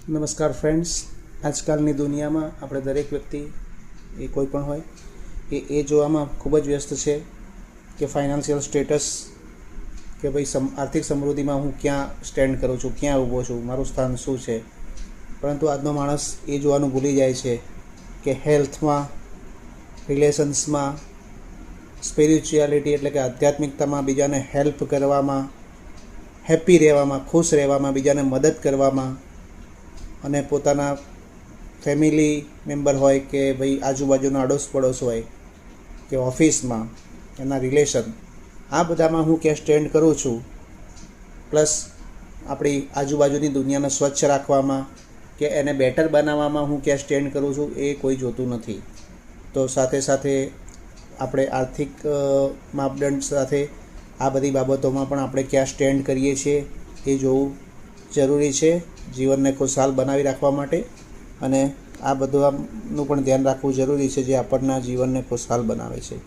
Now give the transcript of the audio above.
નમસ્કાર ફ્રેન્ડ્સ, આજકાલની દુનિયામાં આપણે દરેક વ્યક્તિ એ કોઈ પણ હોય એ જોવામાં ખૂબ જ વ્યસ્ત છે કે ફાઇનાન્શિયલ સ્ટેટસ કે ભાઈ આર્થિક સમૃદ્ધિમાં હું ક્યાં સ્ટેન્ડ કરું છું, ક્યાં ઊભો છું, મારું સ્થાન શું છે. પરંતુ આજનો માણસ એ જોવાનું ભૂલી જાય છે કે હેલ્થમાં, રિલેશન્સમાં, સ્પિરિચ્યુઆલિટી એટલે કે આધ્યાત્મિકતામાં, બીજાને હેલ્પ કરવામાં, હેપી રહેવામાં, ખુશ રહેવામાં, બીજાને મદદ કરવામાં અને પોતાના ફેમિલી મેમ્બર હોય કે ભાઈ આજુબાજુના અડોશ પડોશ હોય કે ઓફિસમાં એના રિલેશન, આ બધામાં હું ક્યાં સ્ટેન્ડ કરું છું, પ્લસ આપણી આજુબાજુની દુનિયાને સ્વચ્છ રાખવામાં કે એને બેટર બનાવવામાં હું ક્યાં સ્ટેન્ડ કરું છું એ કોઈ જોતું નથી. તો સાથે સાથે આપણે આર્થિક માપદંડ સાથે આ બધી બાબતોમાં પણ આપણે ક્યાં સ્ટેન્ડ કરીએ છીએ એ જોવું જરૂરી છે જીવનને ખુશહાલ બનાવી રાખવા માટે. અને આ બધાનું પણ ધ્યાન રાખવું જરૂરી છે જે આપણના જીવનને ખુશહાલ બનાવે છે.